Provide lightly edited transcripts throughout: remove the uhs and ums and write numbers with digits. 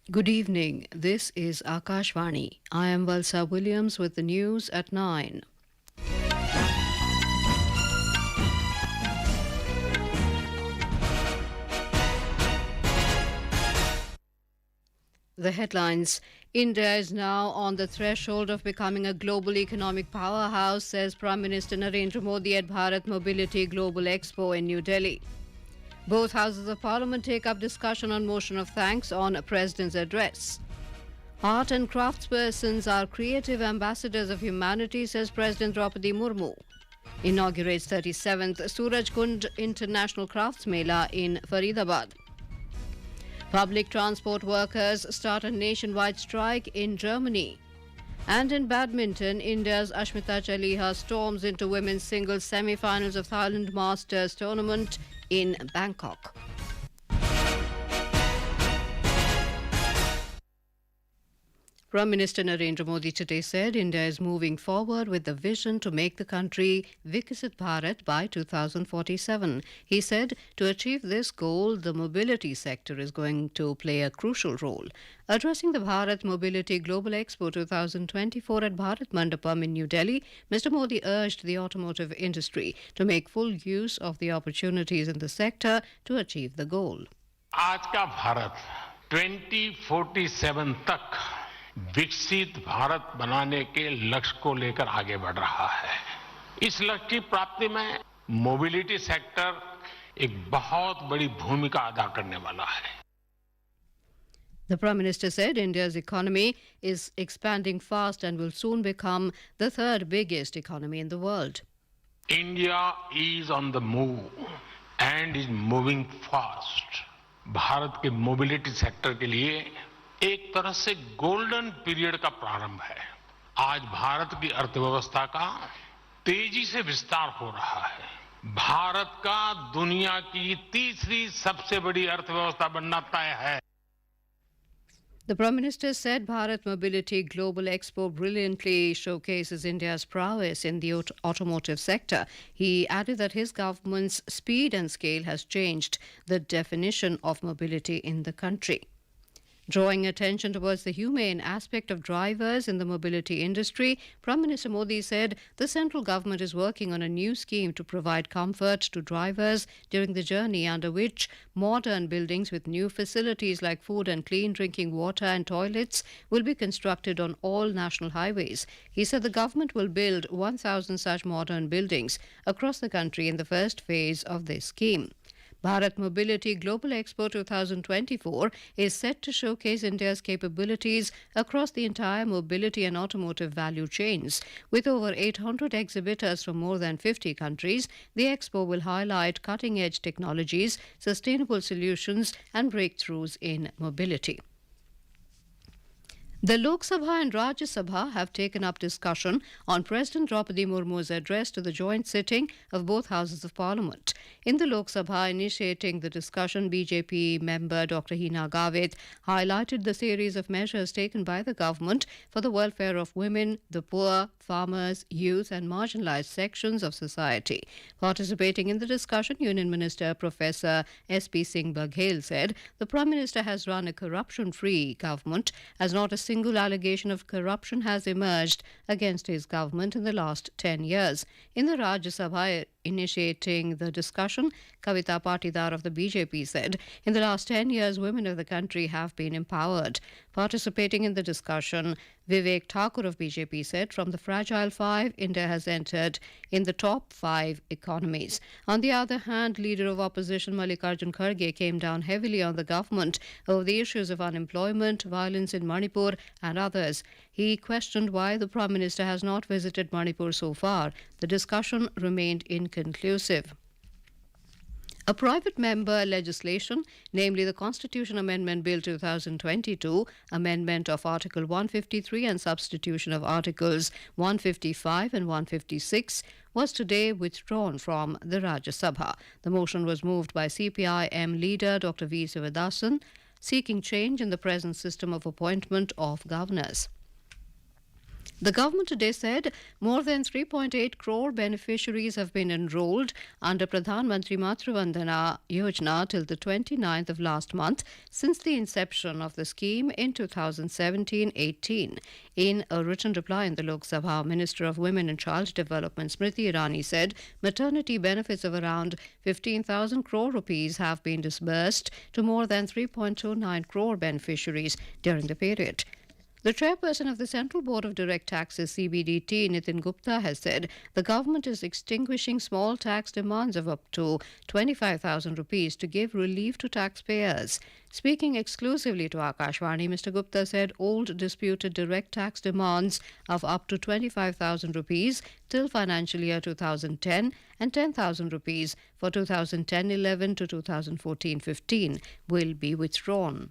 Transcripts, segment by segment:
Good evening. This is Akashvani. I am Valsa Williams with the news at 9. The headlines. India is now on the threshold of becoming a global economic powerhouse, says Prime Minister Narendra Modi at Bharat Mobility Global Expo in New Delhi. Both houses of parliament take up discussion on motion of thanks on President's address. Art and craftspersons are creative ambassadors of humanity, says President Droupadi Murmu. Inaugurates 37th Surajkund International Crafts Mela in Faridabad. Public transport workers start a nationwide strike in Germany. And in badminton, India's Ashmita Chaliha storms into women's singles semifinals of Thailand Masters tournament in Bangkok. Prime Minister Narendra Modi today said India is moving forward with the vision to make the country Viksit Bharat by 2047. He said to achieve this goal, the mobility sector is going to play a crucial role. Addressing the Bharat Mobility Global Expo 2024 at Bharat Mandapam in New Delhi, Mr. Modi urged the automotive industry to make full use of the opportunities in the sector to achieve the goal. आज का भारत 2047 तक विकसित भारत बनाने के लक्ष्य को लेकर आगे बढ़ रहा है। इस लक्ष्य की प्राप्ति में मोबिलिटी सेक्टर एक बहुत बड़ी भूमिका अदा करने वाला है। The Prime Minister said India's economy is expanding fast and will soon become the third biggest economy in the world. India is on the move and is moving fast. Bharat के mobility sector के लिए एक तरह से golden period का प्रारंभ है। आज भारत की अर्थव्यवस्था का तेजी से विस्तार हो रहा है। भारत का दुनिया की तीसरी सबसे बड़ी अर्थव्यवस्था बनना तय है। The Prime Minister said Bharat Mobility Global Expo brilliantly showcases India's prowess in the automotive sector. He added that his government's speed and scale has changed the definition of mobility in the country. Drawing attention towards the humane aspect of drivers in the mobility industry, Prime Minister Modi said the central government is working on a new scheme to provide comfort to drivers during the journey, under which modern buildings with new facilities like food and clean drinking water and toilets will be constructed on all national highways. He said the government will build 1,000 such modern buildings across the country in the first phase of this scheme. Bharat Mobility Global Expo 2024 is set to showcase India's capabilities across the entire mobility and automotive value chains. With over 800 exhibitors from more than 50 countries, the expo will highlight cutting-edge technologies, sustainable solutions and breakthroughs in mobility. The Lok Sabha and Rajya Sabha have taken up discussion on President Droupadi Murmu's address to the joint sitting of both houses of parliament. In the Lok Sabha, initiating the discussion, BJP member Dr. Hina Gavit highlighted the series of measures taken by the government for the welfare of women, the poor, farmers, youth and marginalized sections of society. Participating in the discussion, Union Minister Professor S.P. Singh Baghel said the Prime Minister has run a corruption-free government, as not a single allegation of corruption has emerged against his government in the last 10 years. In the Rajya Sabha, initiating the discussion, Kavita Patidar of the BJP said, in the last 10 years, women of the country have been empowered. Participating in the discussion, Vivek Thakur of BJP said, from the fragile five, India has entered in the top 5 economies. On the other hand, leader of opposition Mallikarjun Kharge came down heavily on the government over the issues of unemployment, violence in Manipur and others. He questioned why the Prime Minister has not visited Manipur so far. The discussion remained inconclusive. A private member legislation, namely the Constitution Amendment Bill 2022, amendment of Article 153 and substitution of Articles 155 and 156, was today withdrawn from the Rajya Sabha. The motion was moved by CPI-M leader Dr. V. Sivadasan, seeking change in the present system of appointment of governors. The government today said more than 3.8 crore beneficiaries have been enrolled under Pradhan Mantri Matru Vandana Yojana till the 29th of last month since the inception of the scheme in 2017-18. In a written reply in the Lok Sabha, Minister of Women and Child Development Smriti Irani said maternity benefits of around 15,000 crore rupees have been disbursed to more than 3.29 crore beneficiaries during the period. The chairperson of the Central Board of Direct Taxes, CBDT, Nitin Gupta, has said the government is extinguishing small tax demands of up to 25,000 rupees to give relief to taxpayers. Speaking exclusively to Akashvani, Mr. Gupta said old disputed direct tax demands of up to 25,000 rupees till financial year 2010 and 10,000 rupees for 2010-11 to 2014-15 will be withdrawn.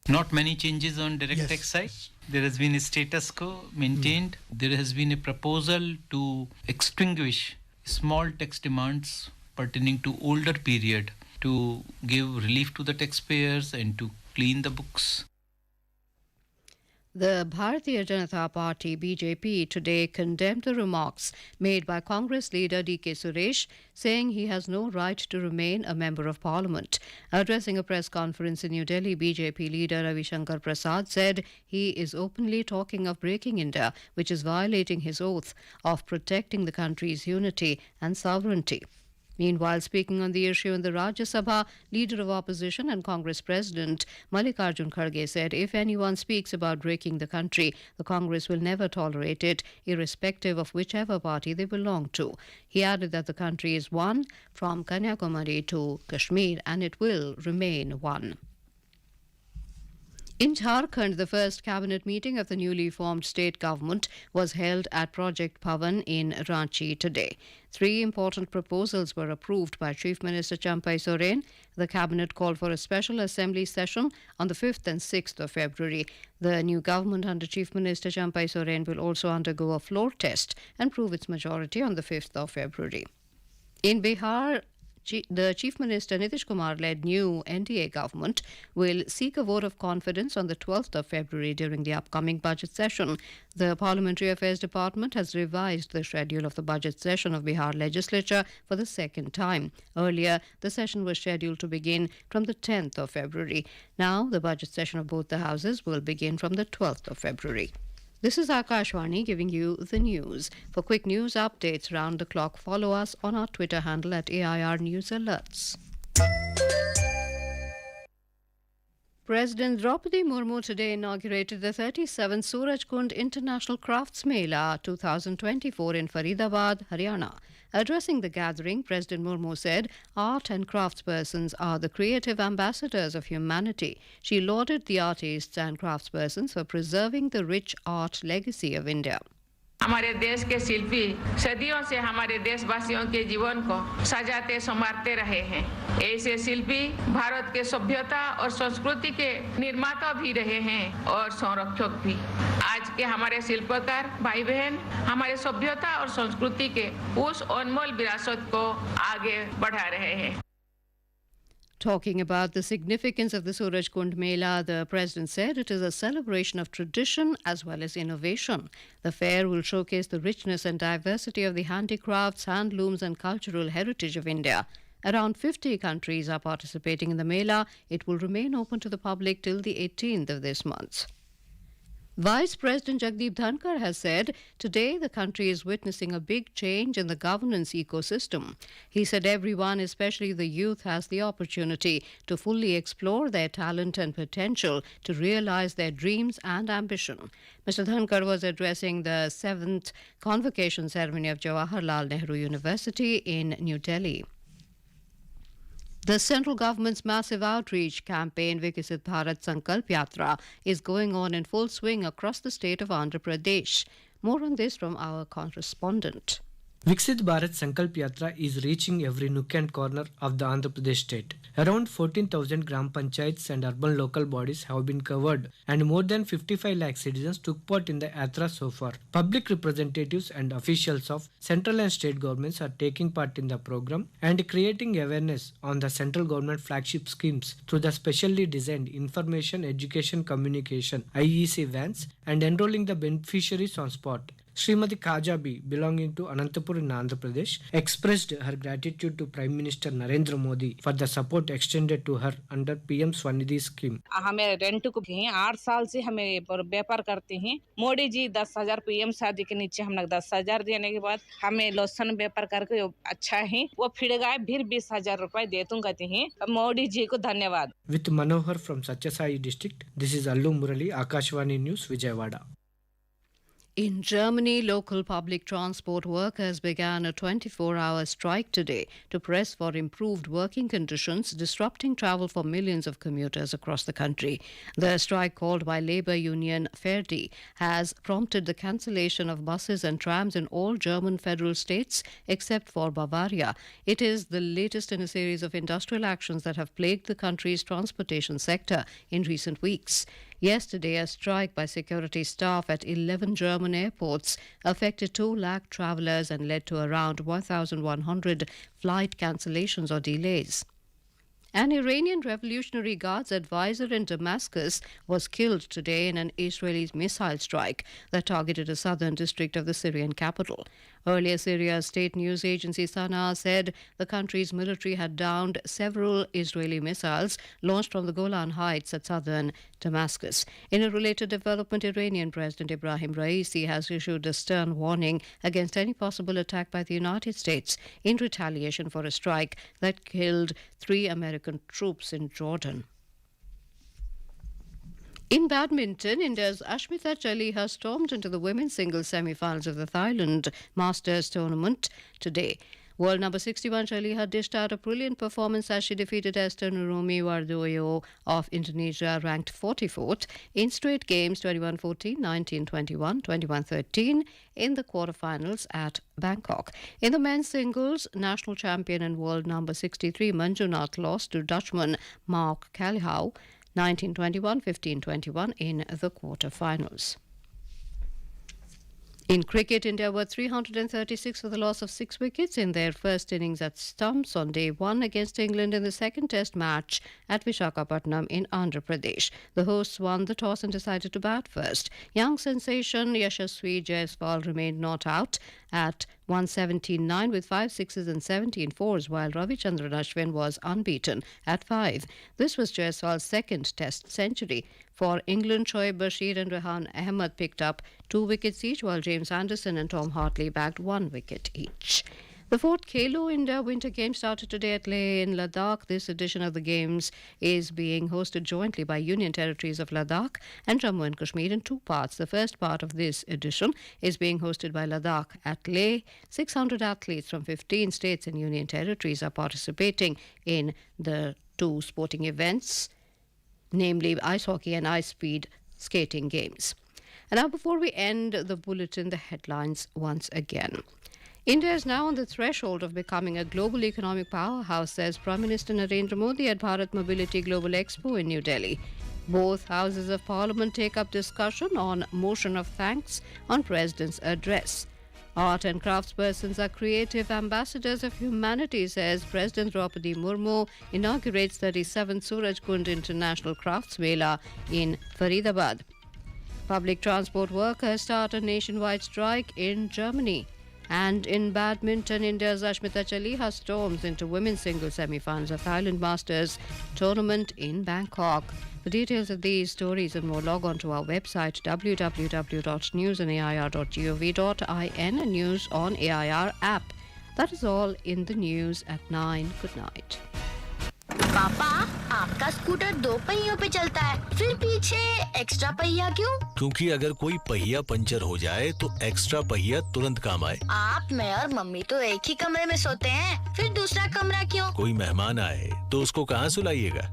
Not many changes on direct tax side. There has been a status quo maintained. There has been a proposal to extinguish small tax demands pertaining to older period to give relief to the taxpayers and to clean the books. The Bharatiya Janata Party BJP today condemned the remarks made by Congress leader D.K. Suresh, saying he has no right to remain a member of parliament. Addressing a press conference in New Delhi, BJP leader Ravi Shankar Prasad said he is openly talking of breaking India, which is violating his oath of protecting the country's unity and sovereignty. Meanwhile, speaking on the issue in the Rajya Sabha, Leader of Opposition and Congress President Mallikarjun Kharge said if anyone speaks about breaking the country, the Congress will never tolerate it, irrespective of whichever party they belong to. He added that the country is one from Kanyakumari to Kashmir and it will remain one. In Jharkhand, the first cabinet meeting of the newly formed state government was held at Project Bhavan in Ranchi today. 3 important proposals were approved by Chief Minister Champai Soren. The cabinet called for a special assembly session on the 5th and 6th of February. The new government under Chief Minister Champai Soren will also undergo a floor test and prove its majority on the 5th of February. In Bihar, the Chief Minister Nitish Kumar-led new NDA government will seek a vote of confidence on the 12th of February during the upcoming budget session. The Parliamentary Affairs Department has revised the schedule of the budget session of Bihar legislature for the second time. Earlier, the session was scheduled to begin from the 10th of February. Now, the budget session of both the houses will begin from the 12th of February. This is Akashvani giving you the news. For quick news updates round the clock, follow us on our Twitter handle at AIR News Alerts. President Droupadi Murmu today inaugurated the 37th Surajkund International Crafts Mela 2024 in Faridabad, Haryana. Addressing the gathering, President Murmu said art and craftspersons are the creative ambassadors of humanity. She lauded the artists and craftspersons for preserving the rich art legacy of India. हमारे देश के शिल्पी सदियों से हमारे देशवासियों के जीवन को सजाते संवारते रहे हैं। ऐसे शिल्पी भारत के सभ्यता और संस्कृति के निर्माता भी रहे हैं और संरक्षक भी। आज के हमारे शिल्पकार भाई बहन हमारे सभ्यता और संस्कृति के उस अनमोल विरासत को आगे बढ़ा रहे हैं। Talking about the significance of the Surajkund Mela, the President said it is a celebration of tradition as well as innovation. The fair will showcase the richness and diversity of the handicrafts, handlooms and cultural heritage of India. Around 50 countries are participating in the Mela. It will remain open to the public till the 18th of this month. Vice President Jagdeep Dhankar has said today the country is witnessing a big change in the governance ecosystem. He said everyone, especially the youth, has the opportunity to fully explore their talent and potential to realize their dreams and ambition. Mr. Dhankar was addressing the 7th convocation ceremony of Jawaharlal Nehru University in New Delhi. The central government's massive outreach campaign Vikasit Bharat Sankalp Yatra is going on in full swing across the state of Andhra Pradesh. More on this from our correspondent. Viksit Bharat Sankalp Yatra is reaching every nook and corner of the Andhra Pradesh state. Around 14,000 gram panchayats and urban local bodies have been covered, and more than 55 lakh citizens took part in the Yatra so far. Public representatives and officials of central and state governments are taking part in the program and creating awareness on the central government flagship schemes through the specially designed Information Education Communication (IEC) vans and enrolling the beneficiaries on spot. Srimati Kajabi, belonging to Anantapur in Andhra Pradesh, expressed her gratitude to Prime Minister Narendra Modi for the support extended to her under PM Swanidhi scheme. हमें rent को भी 8 साल से हमें व्यापार करते हैं। Modi ji 10,000 PM शादी के नीचे हम लोग 10,000 देने के बाद हमें लोसन व्यापार करके अच्छा है। वो फिर गए फिर 20,000 रुपए दे दूं कहते हैं। मोदी जी को धन्यवाद। With Manohar from Satyasai district, this is Allu Murali, Akashvani News, Vijayawada. In Germany, local public transport workers began a 24-hour strike today to press for improved working conditions, disrupting travel for millions of commuters across the country. The strike, called by labor union Verdi, has prompted the cancellation of buses and trams in all German federal states except for Bavaria. It is the latest in a series of industrial actions that have plagued the country's transportation sector in recent weeks. Yesterday, a strike by security staff at 11 German airports affected 2 lakh travellers and led to around 1,100 flight cancellations or delays. An Iranian Revolutionary Guards advisor in Damascus was killed today in an Israeli missile strike that targeted a southern district of the Syrian capital. Earlier, Syria's state news agency Sana said the country's military had downed several Israeli missiles launched from the Golan Heights at southern Damascus. In a related development, Iranian President Ibrahim Raisi has issued a stern warning against any possible attack by the United States in retaliation for a strike that killed 3 American troops in Jordan. In badminton, India's Ashmita Chaliha stormed into the women's singles semi-finals of the Thailand Masters tournament today. World number 61 Chaliha dished out a brilliant performance as she defeated Esther Nurumi Wardoyo of Indonesia, ranked 44th, in straight games 21-14, 19-21, 21-13 in the quarterfinals at Bangkok. In the men's singles, national champion and world number 63 Manjunath lost to Dutchman Mark Calhau 19-21, 15-21 in the quarterfinals. In cricket, India were 336 for the loss of 6 wickets in their first innings at stumps on day 1 against England in the second test match at Visakhapatnam in Andhra Pradesh. The hosts won the toss and decided to bat first. Young sensation Yashasvi Jaiswal remained not out at 179 with 5 sixes and 17 fours, while Ravichandran Ashwin was unbeaten at 5. This was Jaiswal's second test century. For England, Shoaib Bashir and Rehan Ahmed picked up 2 wickets each, while James Anderson and Tom Hartley bagged 1 wicket each. The 4th Khelo India Winter Games started today at Leh in Ladakh. This edition of the Games is being hosted jointly by Union Territories of Ladakh and Jammu and Kashmir in 2 parts. The first part of this edition is being hosted by Ladakh at Leh. 600 athletes from 15 states and Union Territories are participating in the 2 sporting events, namely ice hockey and ice speed skating games. And now, before we end the bulletin, the headlines once again. India is now on the threshold of becoming a global economic powerhouse, says Prime Minister Narendra Modi at Bharat Mobility Global Expo in New Delhi. Both houses of parliament take up discussion on motion of thanks on President's address. Art and craftspersons are creative ambassadors of humanity, says President Droupadi Murmu inaugurates 37th Surajkund International Crafts Mela in Faridabad. Public transport workers start a nationwide strike in Germany. And in badminton, India's Ashmita Chaliha storms into women's singles semi-finals of Thailand Masters tournament in Bangkok. For details of these stories and more, log on to our website www.newsonair.gov.in and News on AIR app. That is all in the news at 9. Good night. पापा, आपका scooter 2 पहियों पे चलता है, फिर पीछे extra पहिया क्यों? क्योंकि अगर कोई पहिया पंचर हो जाए तो एक्स्ट्रा पहिया तुरंत काम आए। आप, मैं और मम्मी तो एक ही कमरे में सोते हैं, फिर दूसरा कमरा क्यों? कोई मेहमान आए तो उसको कहाँ सुलाइएगा?